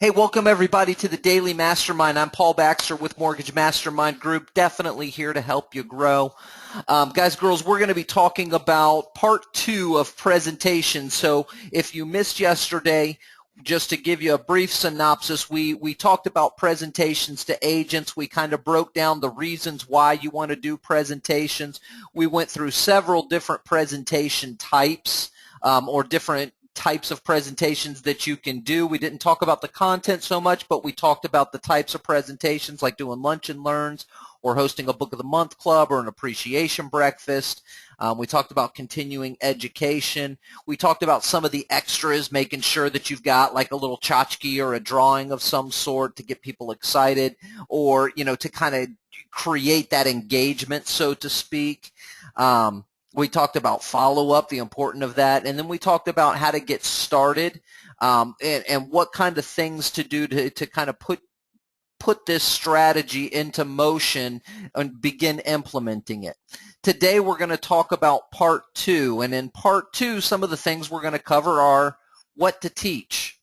Hey, welcome everybody to the Daily Mastermind. I'm Paul Baxter with Mortgage Mastermind Group, definitely here to help you grow. Guys, girls, we're going to be talking about part 2 of presentation. So if you missed yesterday, just to give you a brief synopsis, we talked about presentations to agents. We kind of broke down the reasons why you want to do presentations. We went through several different presentation types or different types of presentations that you can do. We didn't talk about the content so much, but we talked about the types of presentations like doing lunch and learns or hosting a book of the month club or an appreciation breakfast. We talked about continuing education. We talked about some of the extras, making sure that you've got like a little tchotchke or a drawing of some sort to get people excited or, to kind of create that engagement, so to speak. We talked about follow-up, the importance of that, and then we talked about how to get started and what kind of things to do to kind of put this strategy into motion and begin implementing it. Today we're going to talk about part 2, and in part 2 some of the things we're going to cover are what to teach.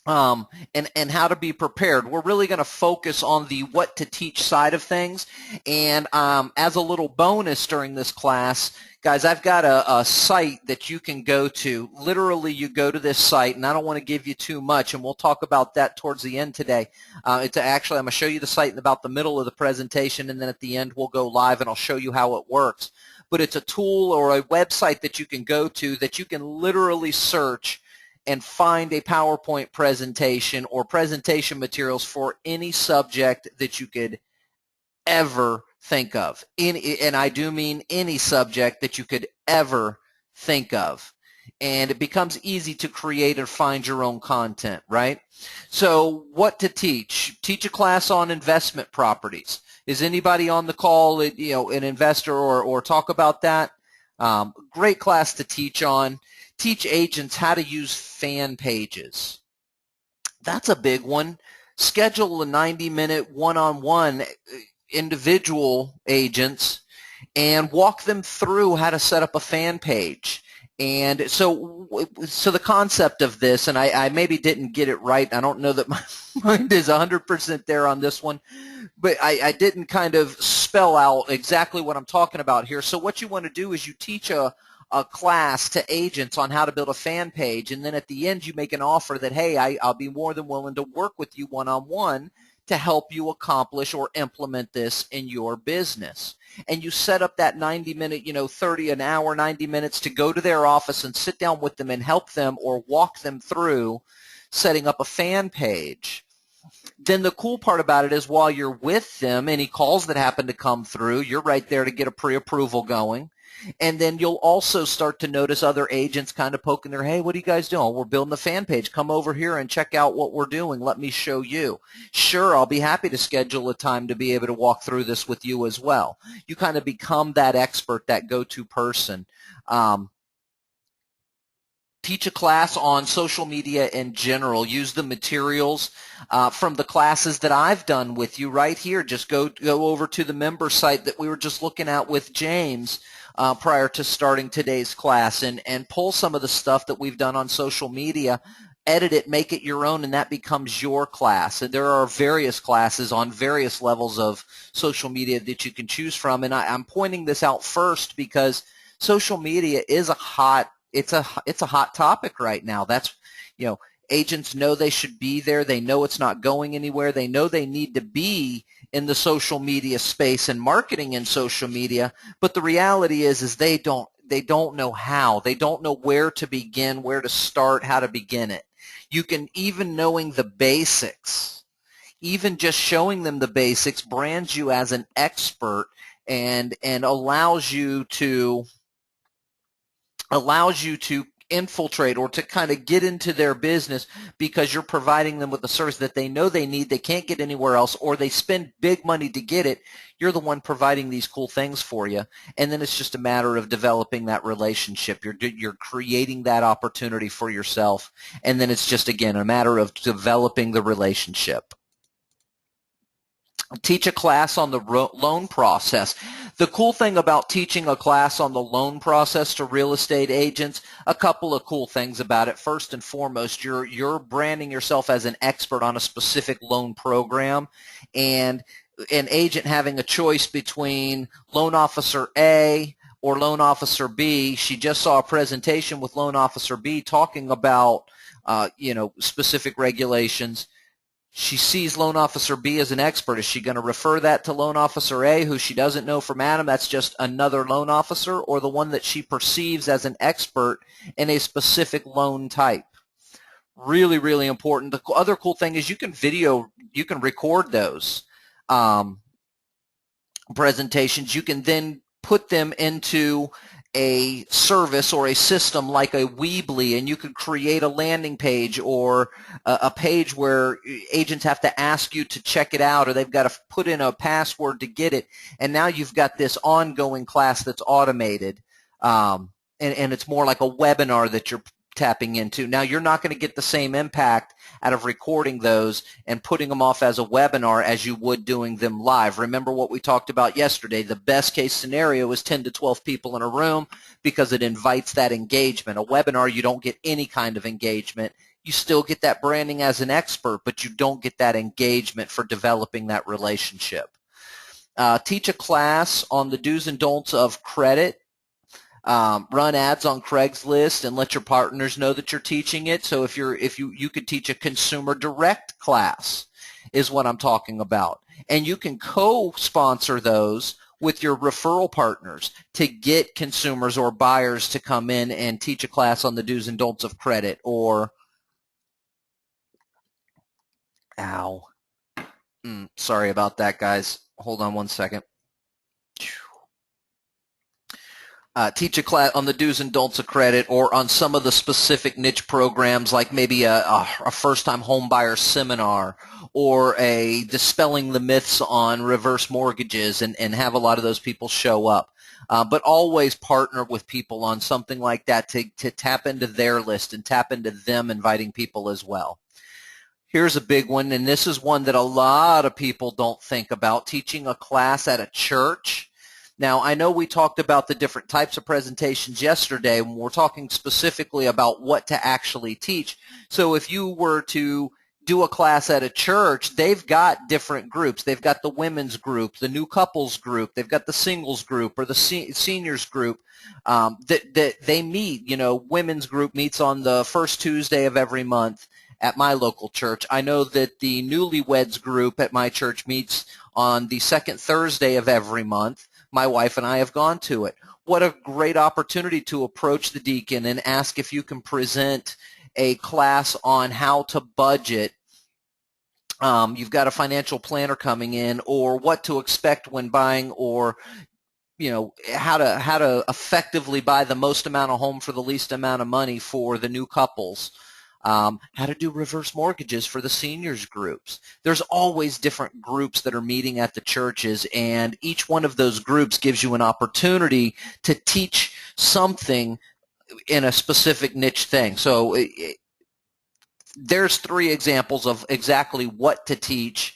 And how to be prepared. We're really going to focus on the what to teach side of things. And as a little bonus during this class, guys, I've got a site that you can go to. Literally, you go to this site, and I don't want to give you too much, and we'll talk about that towards the end today. I'm going to show you the site in about the middle of the presentation, and then at the end we'll go live, and I'll show you how it works. But it's a tool or a website that you can go to that you can literally search and find a PowerPoint presentation or presentation materials for any subject that you could ever think of. And I do mean any subject that you could ever think of. And it becomes easy to create or find your own content, right? So what to teach? Teach a class on investment properties. Is anybody on the call, an investor or talk about that? Great class to teach on. Teach agents how to use fan pages. That's a big one. Schedule a 90-minute one-on-one individual agents and walk them through how to set up a fan page. And so the concept of this, and I maybe didn't get it right. I don't know that my mind is 100% there on this one, but I didn't kind of spell out exactly what I'm talking about here. So what you want to do is you teach a class to agents on how to build a fan page, and then at the end you make an offer that, hey, I'll be more than willing to work with you one-on-one to help you accomplish or implement this in your business. And you set up that 90-minute, 30 an hour, 90 minutes to go to their office and sit down with them and help them or walk them through setting up a fan page. Then the cool part about it is while you're with them, any calls that happen to come through, you're right there to get a pre-approval going. And then you'll also start to notice other agents kind of poking their, hey, what are you guys doing? We're building the fan page. Come over here and check out what we're doing. Let me show you. Sure, I'll be happy to schedule a time to be able to walk through this with you as well. You kind of become that expert, that go-to person. Teach a class on social media in general. Use the materials from the classes that I've done with you right here. Just go over to the member site that we were just looking at with James prior to starting today's class and pull some of the stuff that we've done on social media, edit it, make it your own, and that becomes your class. And there are various classes on various levels of social media that you can choose from. And I'm pointing this out first because social media is it's a hot topic right now. That's, agents know they should be there. They know it's not going anywhere. They know they need to be in the social media space and marketing in social media. But the reality is they don't know how. They don't know where to begin, where to start, how to begin it. You can, even knowing the basics, even just showing them the basics brands you as an expert and allows you to infiltrate or to kind of get into their business because you're providing them with a service that they know they need, they can't get anywhere else, or they spend big money to get it. You're the one providing these cool things for you, and then it's just a matter of developing that relationship. You're creating that opportunity for yourself, and then it's just, again, a matter of developing the relationship. Teach a class on the loan process. The cool thing about teaching a class on the loan process to real estate agents, a couple of cool things about it. First and foremost, you're branding yourself as an expert on a specific loan program, and an agent having a choice between loan officer A or loan officer B. She just saw a presentation with loan officer B talking about specific regulations. She sees loan officer B as an expert. Is she going to refer that to loan officer A, who she doesn't know from Adam? That's just another loan officer, or the one that she perceives as an expert in a specific loan type? Really, really important. The other cool thing is you can record those presentations. You can then put them into a service or a system like a Weebly, and you could create a landing page or a page where agents have to ask you to check it out, or they've got to put in a password to get it. And now you've got this ongoing class that's automated, and it's more like a webinar that you're tapping into. Now, you're not going to get the same impact out of recording those and putting them off as a webinar as you would doing them live. Remember what we talked about yesterday. The best case scenario is 10 to 12 people in a room because it invites that engagement. A webinar, you don't get any kind of engagement. You still get that branding as an expert, but you don't get that engagement for developing that relationship. Teach a class on the do's and don'ts of credit. Run ads on Craigslist and let your partners know that you're teaching it. So if you could teach a consumer direct class is what I'm talking about. And you can co-sponsor those with your referral partners to get consumers or buyers to come in and teach a class on the do's and don'ts of credit. Or sorry about that, guys. Hold on one second. Teach a class on the do's and don'ts of credit, or on some of the specific niche programs, like maybe a first-time home buyer seminar, or a dispelling the myths on reverse mortgages, and have a lot of those people show up. But always partner with people on something like that to tap into their list and tap into them inviting people as well. Here's a big one, and this is one that a lot of people don't think about: teaching a class at a church. Now, I know we talked about the different types of presentations yesterday, and we're talking specifically about what to actually teach. So if you were to do a class at a church, they've got different groups. They've got the women's group, the new couples group, they've got the singles group or the seniors group that they meet. Women's group meets on the first Tuesday of every month at my local church. I know that the newlyweds group at my church meets on the second Thursday of every month. My wife and I have gone to it. What a great opportunity to approach the deacon and ask if you can present a class on how to budget. You've got a financial planner coming in, or what to expect when buying, or how to effectively buy the most amount of home for the least amount of money for the new couples. How to do reverse mortgages for the seniors groups. There's always different groups that are meeting at the churches, and each one of those groups gives you an opportunity to teach something in a specific niche thing. So there's 3 examples of exactly what to teach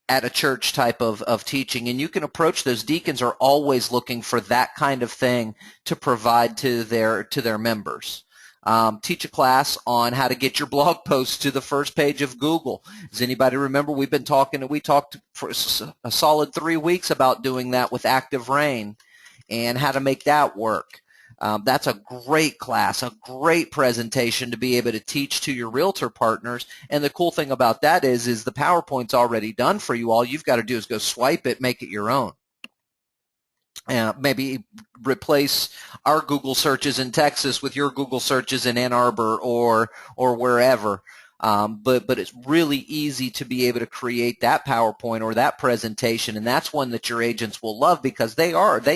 at a church type of teaching, and you can approach those. Deacons are always looking for that kind of thing to provide to their members. Teach a class on how to get your blog posts to the first page of Google. Does anybody remember we talked for a solid 3 weeks about doing that with Active Rain and how to make that work. That's a great class, a great presentation to be able to teach to your realtor partners. And the cool thing about that is the PowerPoint's already done for you. All you've got to do is go swipe it, make it your own. Maybe replace our Google searches in Texas with your Google searches in Ann Arbor or wherever. But it's really easy to be able to create that PowerPoint or that presentation, and that's one that your agents will love, because they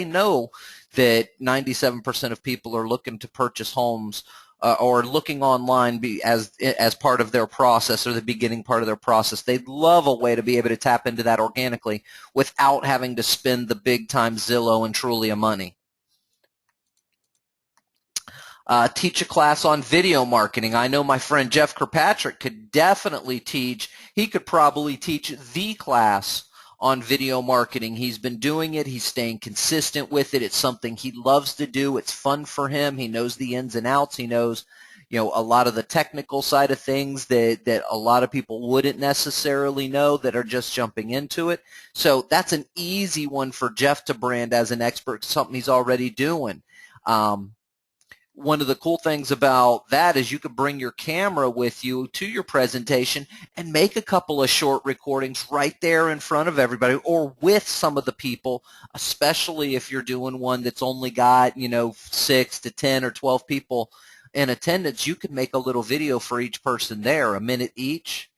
know that 97% of people are looking to purchase homes or looking online as part of their process, or the beginning part of their process. They'd love a way to be able to tap into that organically without having to spend the big time Zillow and Trulia money. Teach a class on video marketing. I know my friend Jeff Kirkpatrick could definitely teach. He could probably teach the class on video marketing. He's been doing it. He's staying consistent with it. It's something he loves to do. It's fun for him. He knows the ins and outs. He knows, a lot of the technical side of things that a lot of people wouldn't necessarily know that are just jumping into it. So that's an easy one for Jeff to brand as an expert, something he's already doing. One of the cool things about that is you could bring your camera with you to your presentation and make a couple of short recordings right there in front of everybody or with some of the people, especially if you're doing one that's only got, 6 to 10 or 12 people in attendance. You could make a little video for each person there, a minute each,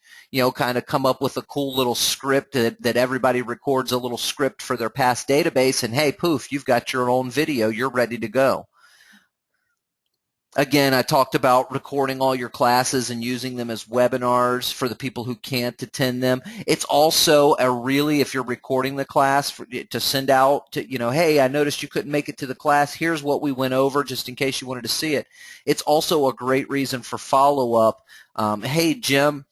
kind of come up with a cool little script that everybody records a little script for their past database, and hey, poof, you've got your own video. You're ready to go. Again, I talked about recording all your classes and using them as webinars for the people who can't attend them. It's also if you're recording the class, to send out to, hey, I noticed you couldn't make it to the class. Here's what we went over just in case you wanted to see it. It's also a great reason for follow-up. Hey, Jim,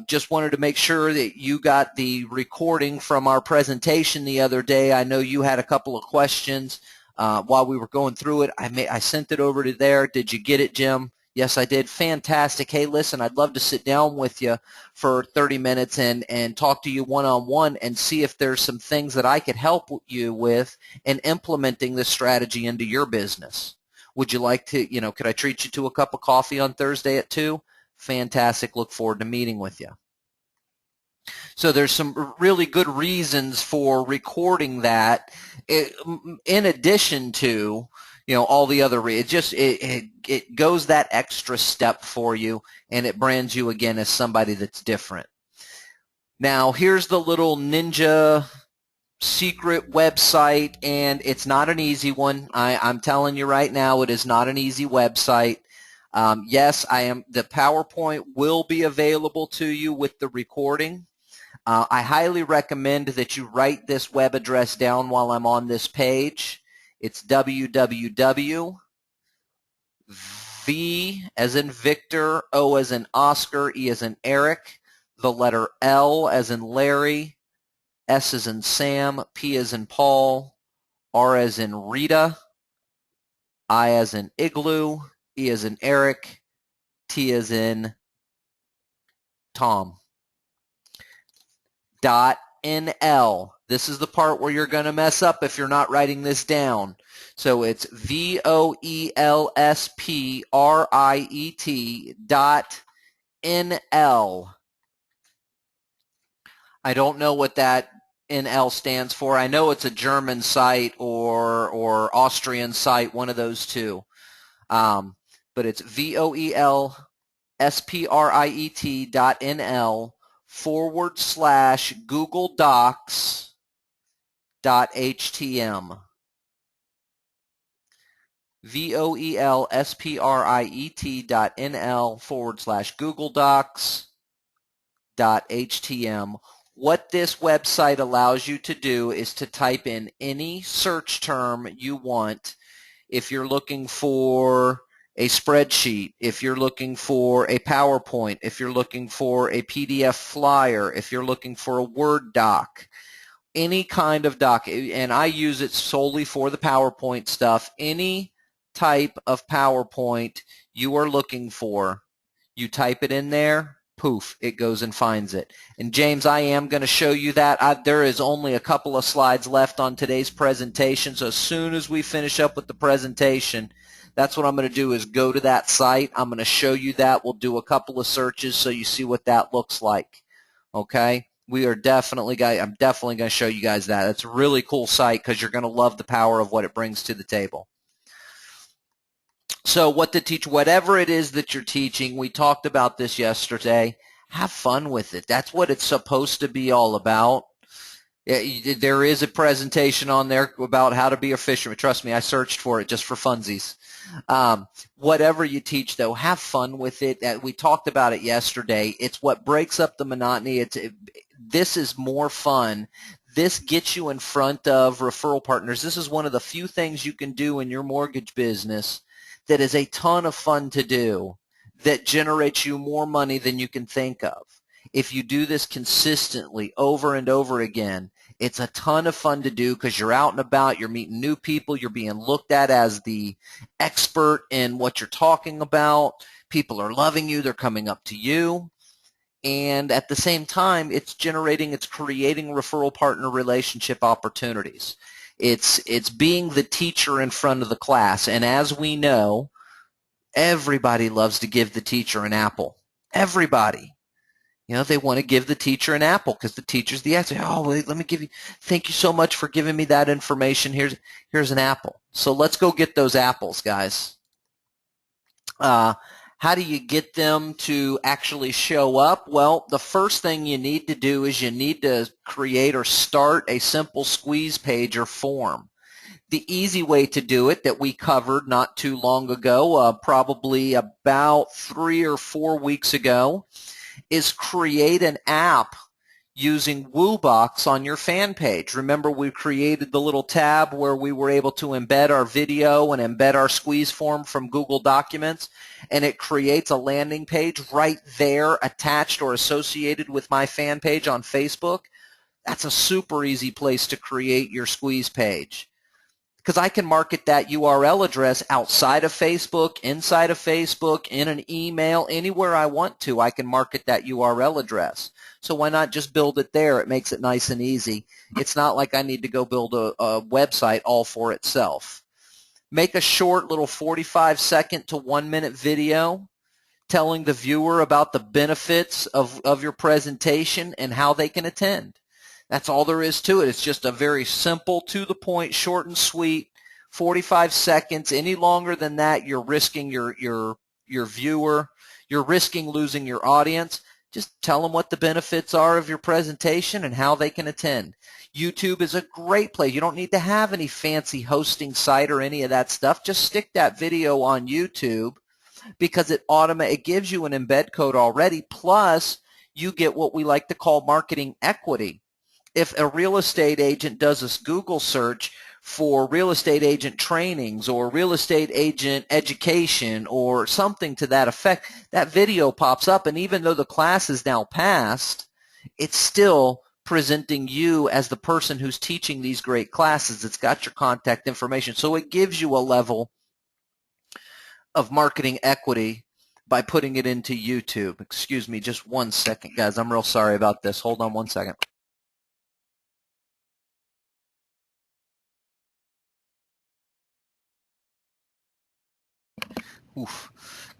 just wanted to make sure that you got the recording from our presentation the other day. I know you had a couple of questions. While we were going through it, I sent it over to there. Did you get it, Jim? Yes, I did. Fantastic. Hey, listen, I'd love to sit down with you for 30 minutes and talk to you one-on-one and see if there's some things that I could help you with in implementing this strategy into your business. Would you like to, could I treat you to a cup of coffee on Thursday at 2? Fantastic. Look forward to meeting with you. So there's some really good reasons for recording that, in addition to, all the other it goes that extra step for you, and it brands you again as somebody that's different. Now, here's the little ninja secret website, and it's not an easy one. I'm telling you right now, it is not an easy website. Yes, the PowerPoint will be available to you with the recording. I highly recommend that you write this web address down while I'm on this page. It's www. V as in Victor, O as in Oscar, E as in Eric, the letter L as in Larry, S as in Sam, P as in Paul, R as in Rita, I as in Igloo, E as in Eric, T as in Tom. .nl. This is the part where you're going to mess up if you're not writing this down. So it's VOELSPRIET.NL. I don't know what that NL stands for. I know it's a German site or Austrian site, one of those two. But it's VOELSPRIET.NL/Google Docs.htm. VOELSPRIET.NL/Google Docs.htm. What this website allows you to do is to type in any search term you want. If you're looking for a spreadsheet, if you're looking for a PowerPoint, if you're looking for a PDF flyer, if you're looking for a Word doc, any kind of doc, and I use it solely for the PowerPoint stuff, any type of PowerPoint you are looking for, you type it in there, poof, it goes and finds it. And James, I am going to show you that. There is only a couple of slides left on today's presentation, so as soon as we finish up with the presentation, that's what I'm going to do is go to that site. I'm going to show you that. We'll do a couple of searches so you see what that looks like. Okay? I'm definitely going to show you guys that. It's a really cool site because you're going to love the power of what it brings to the table. So what to teach, whatever it is that you're teaching, we talked about this yesterday, have fun with it. That's what it's supposed to be all about. There is a presentation on there about how to be a fisherman. Trust me, I searched for it just for funsies. Whatever you teach, though, have fun with it. We talked about it yesterday. It's what breaks up the monotony. This is more fun. This gets you in front of referral partners. This is one of the few things you can do in your mortgage business that is a ton of fun to do, that generates you more money than you can think of. If you do this consistently over and over again, it's a ton of fun to do because you're out and about, you're meeting new people, you're being looked at as the expert in what you're talking about. People are loving you, they're coming up to you. And at the same time, it's creating referral partner relationship opportunities. It's being the teacher in front of the class. And as we know, everybody loves to give the teacher an apple. Everybody. You know, they want to give the teacher an apple because the teacher's the expert. Oh, wait, let me give you, thank you so much for giving me that information. Here's an apple. So let's go get those apples, guys. How do you get them to actually show up? Well, the first thing you need to do is you need to create or start a simple squeeze page or form. The easy way to do it that we covered not too long ago, probably about 3 or 4 weeks ago, is create an app using WooBox on your fan page. Remember, we created the little tab where we were able to embed our video and embed our squeeze form from Google Documents, and it creates a landing page right there attached or associated with my fan page on Facebook. That's a super easy place to create your squeeze page, because I can market that URL address outside of Facebook, inside of Facebook, in an email, anywhere I want to. I can market that URL address. So why not just build it there? It makes it nice and easy. It's not like I need to go build a website all for itself. Make a short little 45-second to 1-minute video telling the viewer about the benefits of your presentation and how they can attend. That's all there is to it. It's just a very simple, to the point, short and sweet, 45 seconds. Any longer than that, you're risking your viewer. You're risking losing your audience. Just tell them what the benefits are of your presentation and how they can attend. YouTube is a great place. You don't need to have any fancy hosting site or any of that stuff. Just stick that video on YouTube because it gives you an embed code already. Plus, you get what we like to call marketing equity. If a real estate agent does a Google search for real estate agent trainings or real estate agent education or something to that effect, that video pops up, and even though the class is now passed, it's still presenting you as the person who's teaching these great classes. It's got your contact information, so it gives you a level of marketing equity by putting it into YouTube. Excuse me just 1 second, guys. I'm real sorry about this. Hold on 1 second.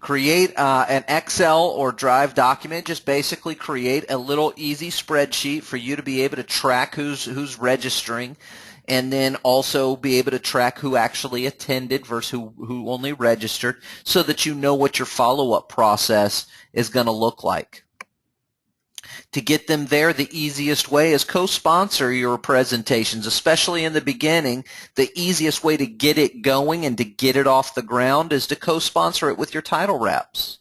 Create an Excel or Drive document. Just basically create a little easy spreadsheet for you to be able to track who's registering, and then also be able to track who actually attended versus who only registered, so that you know what your follow-up process is going to look like. To get them there, the easiest way is co-sponsor your presentations, especially in the beginning. The easiest way to get it going and to get it off the ground is to co-sponsor it with your title reps.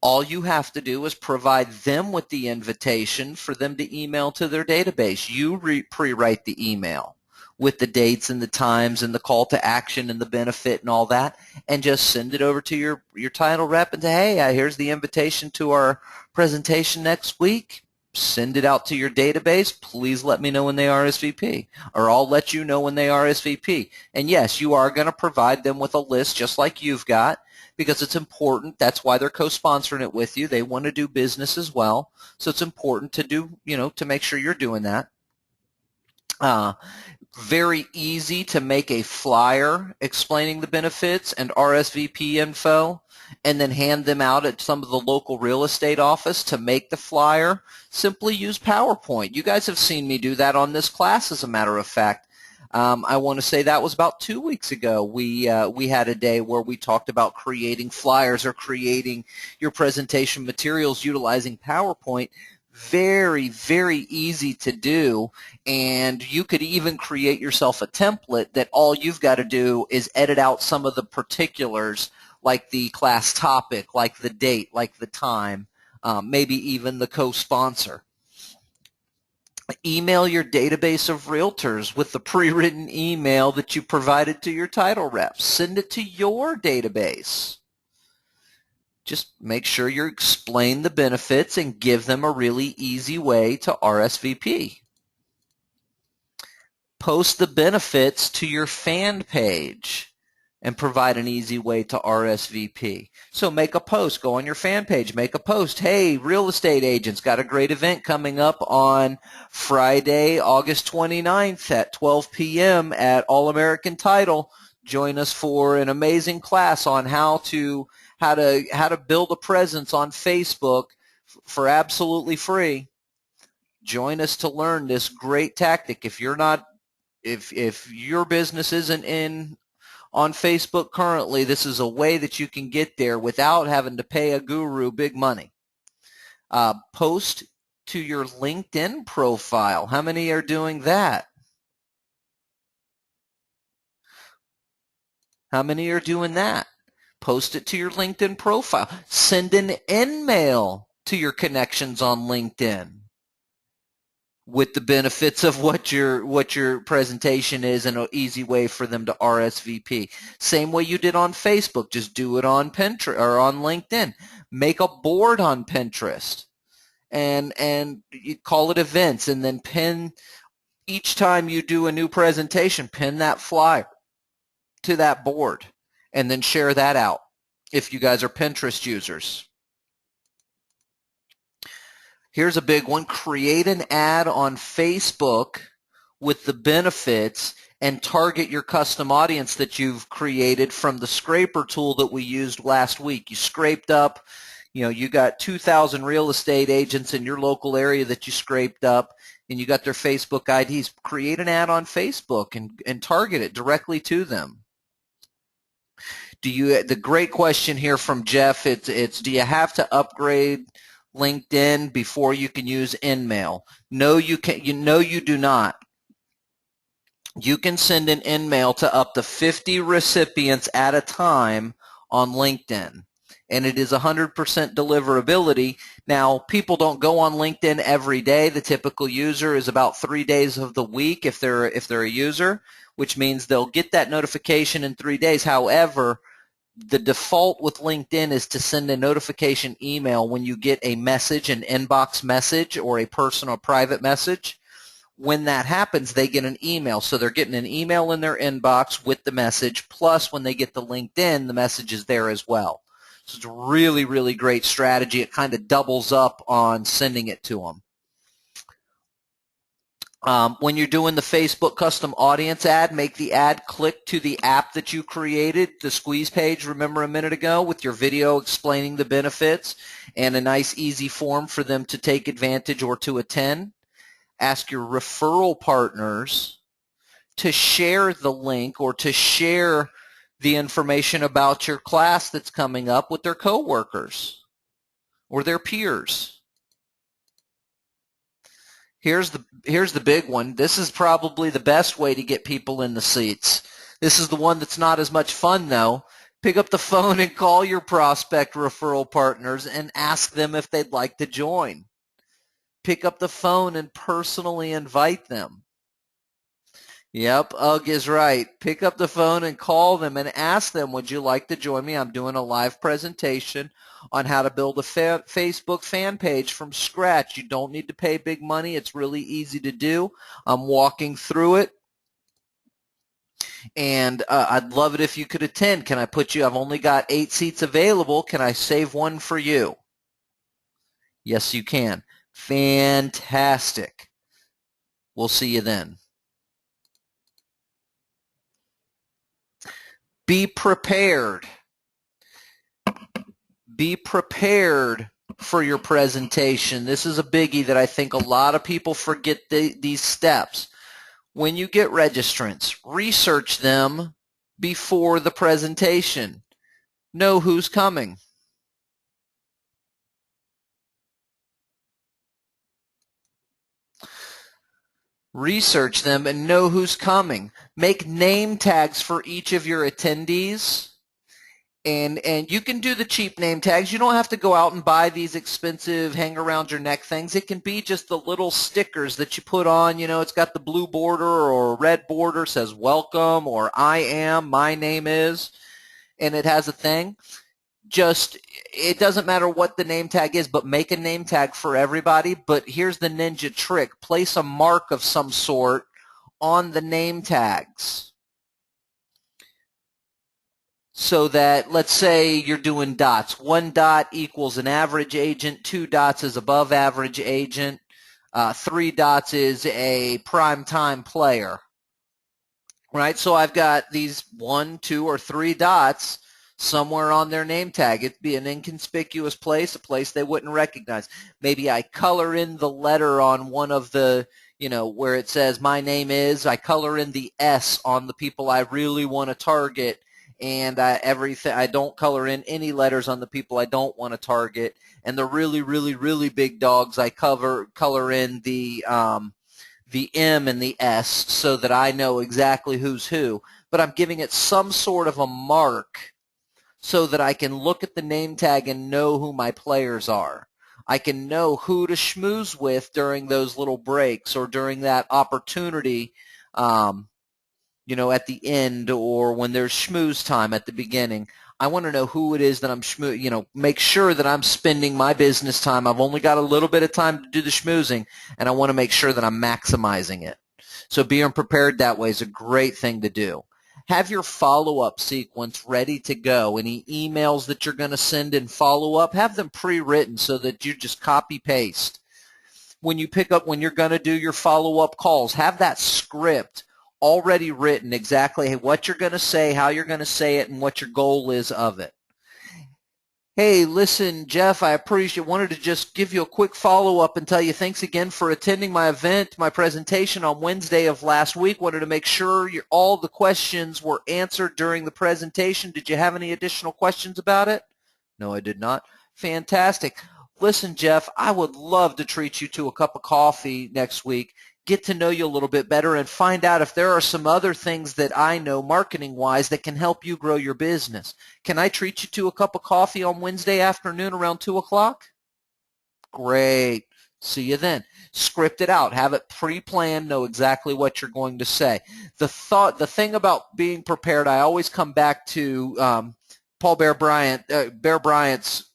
All you have to do is provide them with the invitation for them to email to their database. You pre-write the email with the dates and the times and the call to action and the benefit and all that, and just send it over to your title rep and say, hey, here's the invitation to our presentation next week. Send it out to your database. Please let me know when they RSVP, or I'll let you know when they RSVP. And yes, you are going to provide them with a list just like you've got, because it's important. That's why they're co-sponsoring it with you. They want to do business as well. So it's important to do, to make sure you're doing that. Very easy to make a flyer explaining the benefits and RSVP info, and then hand them out at some of the local real estate office to make the flyer. Simply use PowerPoint. You guys have seen me do that on this class, as a matter of fact. I want to say that was about 2 weeks ago. We had a day where we talked about creating flyers or creating your presentation materials utilizing PowerPoint. Very, very easy to do, and you could even create yourself a template that all you've got to do is edit out some of the particulars, like the class topic, like the date, like the time, maybe even the co-sponsor. Email your database of realtors with the pre-written email that you provided to your title reps. Send it to your database. Just make sure you explain the benefits and give them a really easy way to RSVP. Post the benefits to your fan page and provide an easy way to RSVP. So make a post, go on your fan page, make a post. Hey, real estate agents, got a great event coming up on Friday, August 29th at 12 p.m. at All American Title. Join us for an amazing class on how to build a presence on Facebook for absolutely free. Join us to learn this great tactic. If your business isn't in on Facebook currently, this is a way that you can get there without having to pay a guru big money. Post to your LinkedIn profile. How many are doing that? How many are doing that? Post it to your LinkedIn profile. Send an email to your connections on LinkedIn with the benefits of what your presentation is and an easy way for them to RSVP. Same way you did on Facebook, just do it on Pinterest or on LinkedIn. Make a board on Pinterest and you call it events, and then pin each time you do a new presentation, pin that flyer to that board and then share that out if you guys are Pinterest users. Here's a big one. Create an ad on Facebook with the benefits and target your custom audience that you've created from the scraper tool that we used last week. You scraped up, you got 2,000 real estate agents in your local area that you scraped up, and you got their Facebook IDs. Create an ad on Facebook and target it directly to them. The great question here from Jeff, it's do you have to upgrade LinkedIn before you can use InMail? No, you can. You do not. You can send an InMail to up to 50 recipients at a time on LinkedIn, and it is 100% deliverability. Now, people don't go on LinkedIn every day. The typical user is about 3 days of the week if they're a user, which means they'll get that notification in 3 days. However, the default with LinkedIn is to send a notification email when you get a message, an inbox message or a personal private message. When that happens, they get an email. So they're getting an email in their inbox with the message, plus when they get the LinkedIn, the message is there as well. So it's a really, really great strategy. It kind of doubles up on sending it to them. When you're doing the Facebook custom audience ad, make the ad click to the app that you created, the squeeze page, remember a minute ago, with your video explaining the benefits and a nice easy form for them to take advantage or to attend. Ask your referral partners to share the link or to share the information about your class that's coming up with their coworkers or their peers. Here's the big one. This is probably the best way to get people in the seats. This is the one that's not as much fun, though. Pick up the phone and call your prospect referral partners and ask them if they'd like to join. Pick up the phone and personally invite them. Yep, Ugg is right. Pick up the phone and call them and ask them, would you like to join me? I'm doing a live presentation on how to build a Facebook fan page from scratch. You don't need to pay big money. It's really easy to do. I'm walking through it. And I'd love it if you could attend. Can I put you? I've only got 8 seats available. Can I save one for you? Yes, you can. Fantastic. We'll see you then. Be prepared. Be prepared for your presentation. This is a biggie that I think a lot of people forget these steps. When you get registrants, research them before the presentation. Know who's coming. Research them and know who's coming. Make name tags for each of your attendees. And you can do the cheap name tags. You don't have to go out and buy these expensive hang around your neck things. It can be just the little stickers that you put on. It's got the blue border or red border, says welcome or I am, my name is, and it has a thing. just, it doesn't matter what the name tag is, but make a name tag for everybody. But here's the ninja trick. Place a mark of some sort on the name tags. So that, let's say you're doing dots. 1 dot equals an average agent. 2 dots is above average agent. 3 dots is a prime time player. Right? So I've got these 1, 2, or 3 dots somewhere on their name tag. It'd be an inconspicuous place, a place they wouldn't recognize. Maybe I color in the letter on one of the, where it says my name is, I color in the S on the people I really want to target, and I don't color in any letters on the people I don't want to target. And the really, really, really big dogs, I color in the M and the S so that I know exactly who's who. But I'm giving it some sort of a mark so that I can look at the name tag and know who my players are. I can know who to schmooze with during those little breaks or during that opportunity, at the end, or when there's schmooze time at the beginning. I want to know who it is that I'm make sure that I'm spending my business time. I've only got a little bit of time to do the schmoozing, and I want to make sure that I'm maximizing it. So being prepared that way is a great thing to do. Have your follow-up sequence ready to go. Any emails that you're going to send in follow-up, have them pre-written so that you just copy-paste. When you're going to do your follow-up calls, have that script already written, exactly what you're going to say, how you're going to say it, and what your goal is of it. Hey, listen, Jeff, I wanted to just give you a quick follow-up and tell you thanks again for attending my event, my presentation on Wednesday of last week. Wanted to make sure all the questions were answered during the presentation. Did you have any additional questions about it? No, I did not. Fantastic. Listen, Jeff, I would love to treat you to a cup of coffee next week, get to know you a little bit better, and find out if there are some other things that I know marketing-wise that can help you grow your business. Can I treat you to a cup of coffee on Wednesday afternoon around 2 o'clock? Great. See you then. Script it out. Have it pre-planned. Know exactly what you're going to say. The thing about being prepared, I always come back to Bear Bryant's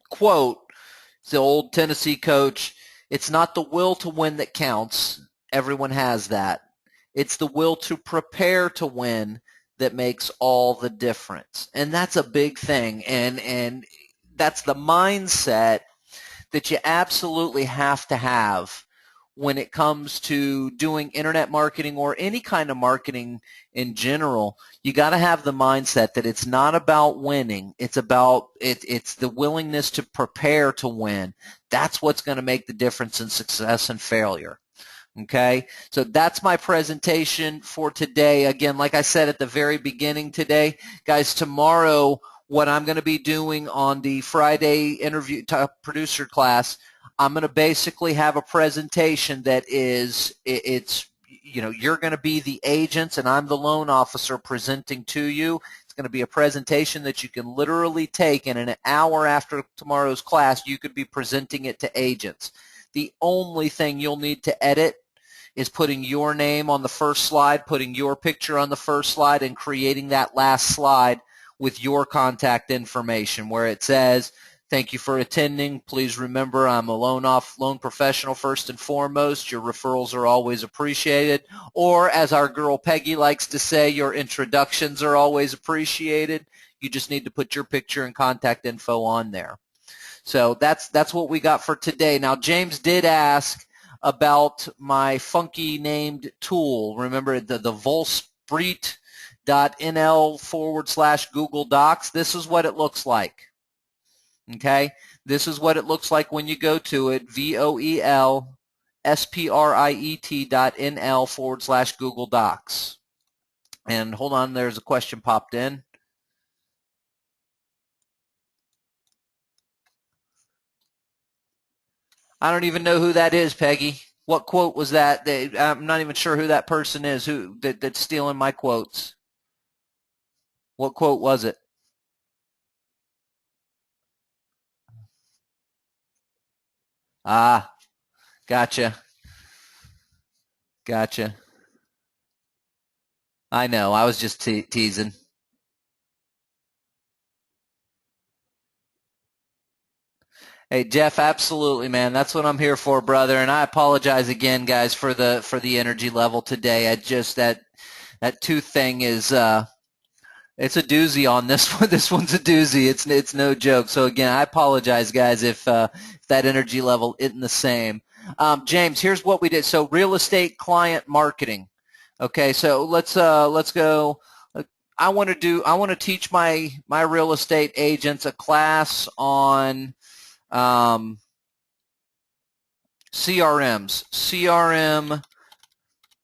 quote. It's the old Tennessee coach. It's not the will to win that counts. Everyone has that. It's the will to prepare to win that makes all the difference. And that's a big thing. And that's the mindset that you absolutely have to have when it comes to doing internet marketing or any kind of marketing in general. You got to have the mindset that it's not about winning. It's about it's the willingness to prepare to win. That's what's going to make the difference in success and failure. Okay, so that's my presentation for today. Again, like I said at the very beginning today, guys, tomorrow what I'm going to be doing on the Friday interview producer class, I'm going to basically have a presentation that you're going to be the agents and I'm the loan officer presenting to you. It's going to be a presentation that you can literally take, and in an hour after tomorrow's class, you could be presenting it to agents. The only thing you'll need to edit is putting your name on the first slide, putting your picture on the first slide, and creating that last slide with your contact information where it says, thank you for attending. Please remember I'm a loan professional first and foremost. Your referrals are always appreciated. Or as our girl Peggy likes to say, your introductions are always appreciated. You just need to put your picture and contact info on there. So that's what we got for today. Now, James did ask about my funky named tool. Remember the volspreet.nl/Google Docs. This is what it looks like. Okay, this is what it looks like when you go to it. VOELSPRIET.NL/Google Docs. And hold on, there's a question popped in. I don't even know who that is, Peggy. What quote was that? I'm not even sure who that person is that's stealing my quotes. What quote was it? Ah, gotcha. Gotcha. I know. I was just teasing. Hey Jeff, absolutely, man. That's what I'm here for, brother. And I apologize again, guys, for the energy level today. I just that tooth thing is it's a doozy on this one. This one's a doozy. It's no joke. So again, I apologize, guys, if that energy level isn't the same. James, here's what we did. So real estate client marketing. Okay, so let's go. I want to teach my real estate agents a class on CRM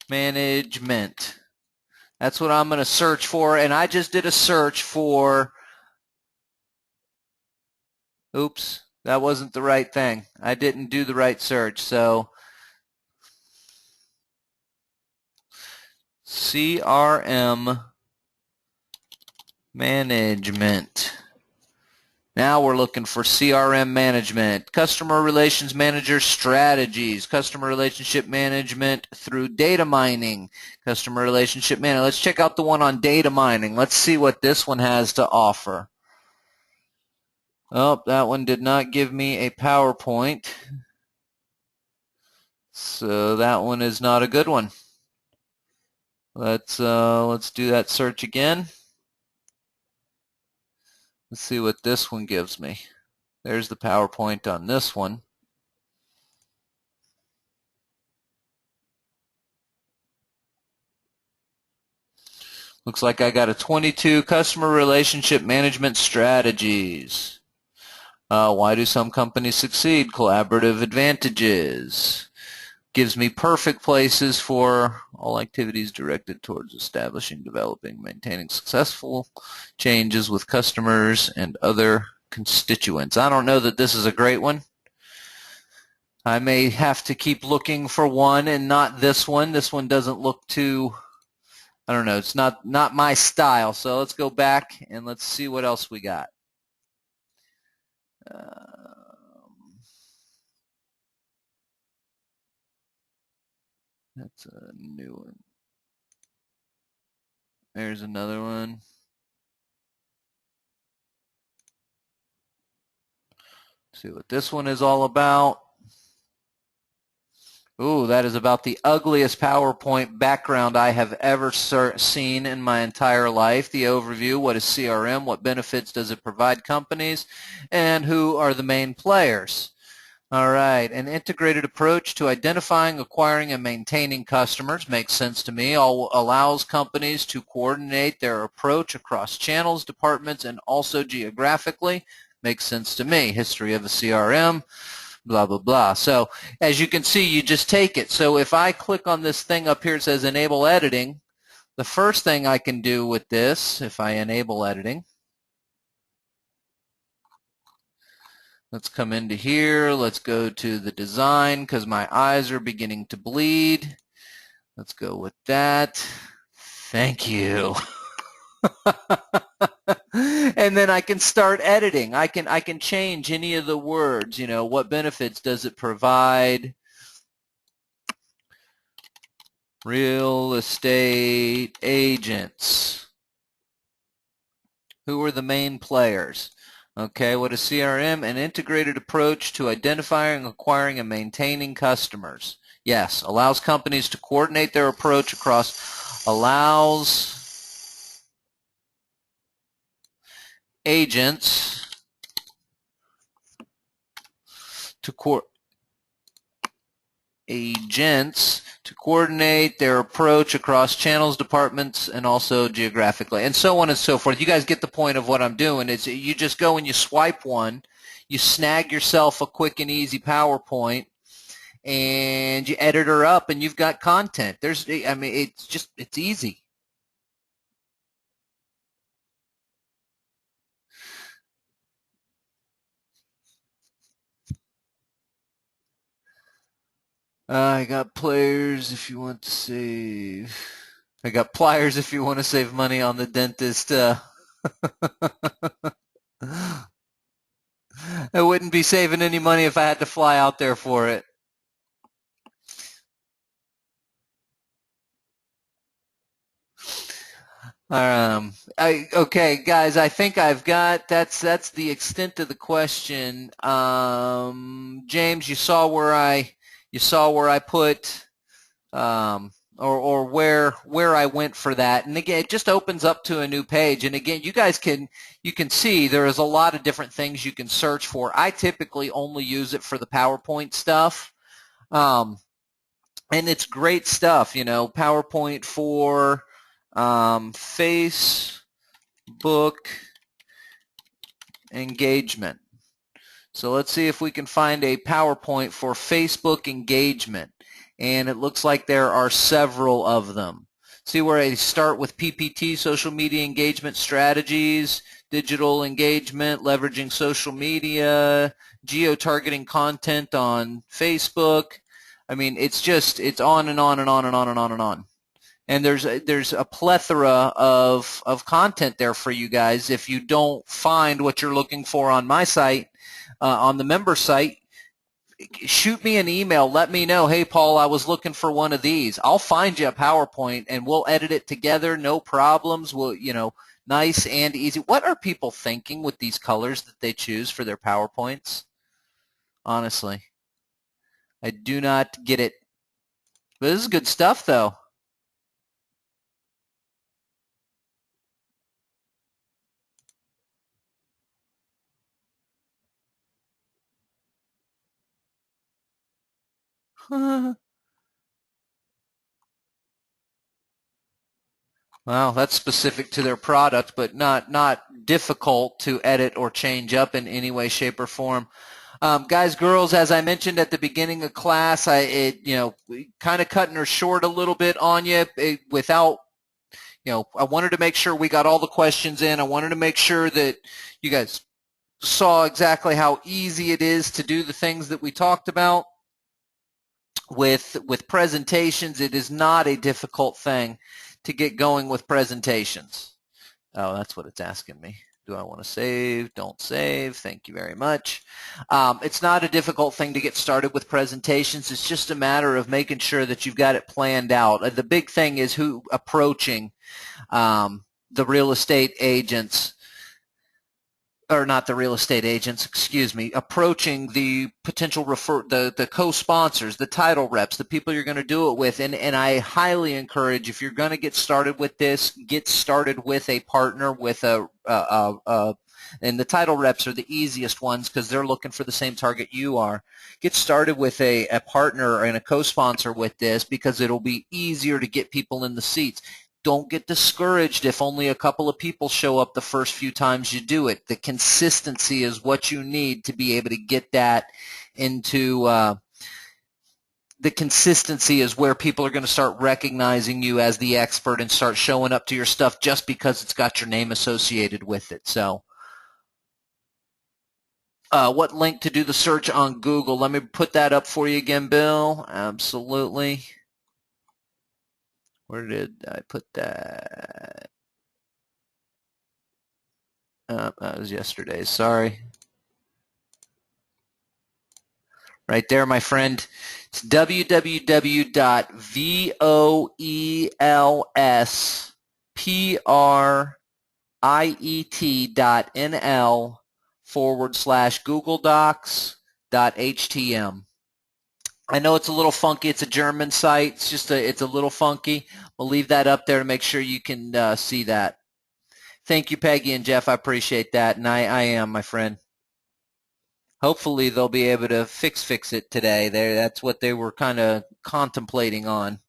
management. That's what I'm going to search for, and I just did a search for, oops, that wasn't the right thing. I didn't do the right search, so CRM management. Now we're looking for CRM management, customer relations manager strategies, customer relationship management through data mining, customer relationship manager. Let's check out the one on data mining. Let's see what this one has to offer. Oh, that one did not give me a PowerPoint. So that one is not a good one. Let's do that search again. Let's see what this one gives me. There's the PowerPoint on this one. Looks like I got a 22 customer relationship management strategies. Why do some companies succeed? Collaborative advantages. Gives me perfect places for all activities directed towards establishing, developing, maintaining successful changes with customers and other constituents. I don't know that this is a great one. I may have to keep looking for one and not this one. This one doesn't look too, I don't know, it's not my style. So let's go back and let's see what else we got. That's a new one. There's another one. See what this one is all about. Ooh, that is about the ugliest PowerPoint background I have ever seen in my entire life. The overview, what is CRM, what benefits does it provide companies, and who are the main players. All right, an integrated approach to identifying, acquiring, and maintaining customers makes sense to me. Allows companies to coordinate their approach across channels, departments, and also geographically. Makes sense to me. History of a CRM, blah, blah, blah. So as you can see, you just take it. So if I click on this thing up here, it says enable editing. The first thing I can do with this, if I enable editing, let's come into here. Let's go to the design because my eyes are beginning to bleed. Let's go with that. Thank you. And then I can start editing. I can change any of the words. You know, what benefits does it provide? Real estate agents. Who are the main players? Okay, what is CRM? An integrated approach to identifying, acquiring, and maintaining customers. Yes, allows companies to coordinate their approach across, allows agents to coordinate their approach across channels, departments, and also geographically, and so on and so forth. You guys get the point of what I'm doing. It's you just go and you swipe one, you snag yourself a quick and easy PowerPoint, and you edit her up, and you've got content. I mean, it's easy. I got players if you want to save. I got pliers if you want to save money on the dentist. I wouldn't be saving any money if I had to fly out there for it. Okay, guys, I think I've got that's the extent of the question. James, you saw where I put or where I went for that. And again, it just opens up to a new page. And again, you can see there is a lot of different things you can search for. I typically only use it for the PowerPoint stuff. And it's great stuff, PowerPoint for Facebook engagement. So let's see if we can find a PowerPoint for Facebook engagement. And it looks like there are several of them. See where I start with PPT, social media engagement strategies, digital engagement, leveraging social media, geo-targeting content on Facebook. I mean, it's on and on and on and on and on and on. And there's a plethora of content there for you guys. If you don't find what you're looking for on my site, on the member site, shoot me an email. Let me know, hey, Paul, I was looking for one of these. I'll find you a PowerPoint, and we'll edit it together, no problems. We'll, nice and easy. What are people thinking with these colors that they choose for their PowerPoints? Honestly, I do not get it. But this is good stuff, though. Well, that's specific to their product, but not difficult to edit or change up in any way, shape, or form. Guys, girls, as I mentioned at the beginning of class, kind of cutting her short a little bit on you without, I wanted to make sure we got all the questions in. I wanted to make sure that you guys saw exactly how easy it is to do the things that we talked about. With presentations, it is not a difficult thing to get going with presentations. Oh, that's what it's asking me. Do I want to save? Don't save. Thank you very much. It's not a difficult thing to get started with presentations. It's just a matter of making sure that you've got it planned out. The big thing is approaching the real estate agents, or not the real estate agents, excuse me, approaching the potential the co-sponsors, the title reps, the people you're going to do it with. And I highly encourage, if you're going to get started with this, get started with a partner, with and the title reps are the easiest ones because they're looking for the same target you are. Get started with a partner and a co-sponsor with this because it'll be easier to get people in the seats. Don't get discouraged if only a couple of people show up the first few times you do it. The consistency is what you need to be able to get that into the consistency is where people are going to start recognizing you as the expert and start showing up to your stuff just because it's got your name associated with it. So what link to do the search on Google? Let me put that up for you again, Bill. Absolutely. Where did I put that? That was yesterday. Sorry. Right there, my friend. It's www.voelsprit.nl/Google I know it's a little funky. It's a German site. It's a little funky. We'll leave that up there to make sure you can see that. Thank you, Peggy and Jeff. I appreciate that, and I am, my friend. Hopefully they'll be able to fix it today. That's what they were kind of contemplating on.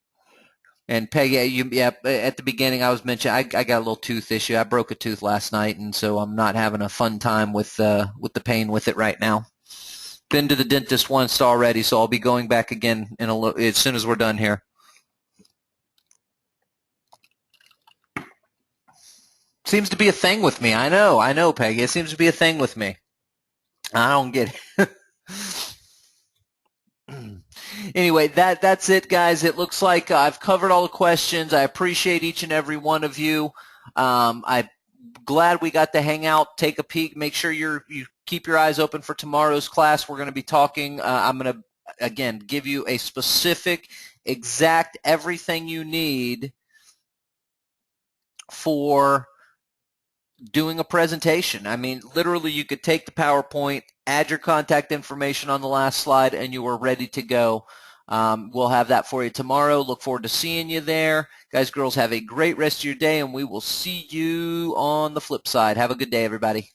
And Peggy, at the beginning I was mentioning I got a little tooth issue. I broke a tooth last night, and so I'm not having a fun time with the pain with it right now. Been to the dentist once already, so I'll be going back again as soon as we're done here. Seems to be a thing with me. I know, Peggy. It seems to be a thing with me. I don't get it. Anyway, that's it, guys. It looks like I've covered all the questions. I appreciate each and every one of you. I'm glad we got to hang out, take a peek, make sure you keep your eyes open for tomorrow's class. We're going to be talking. I'm going to, again, give you a specific, exact, everything you need for doing a presentation. I mean, literally, you could take the PowerPoint, add your contact information on the last slide, and you are ready to go. We'll have that for you tomorrow. Look forward to seeing you there. Guys, girls, have a great rest of your day, and we will see you on the flip side. Have a good day, everybody.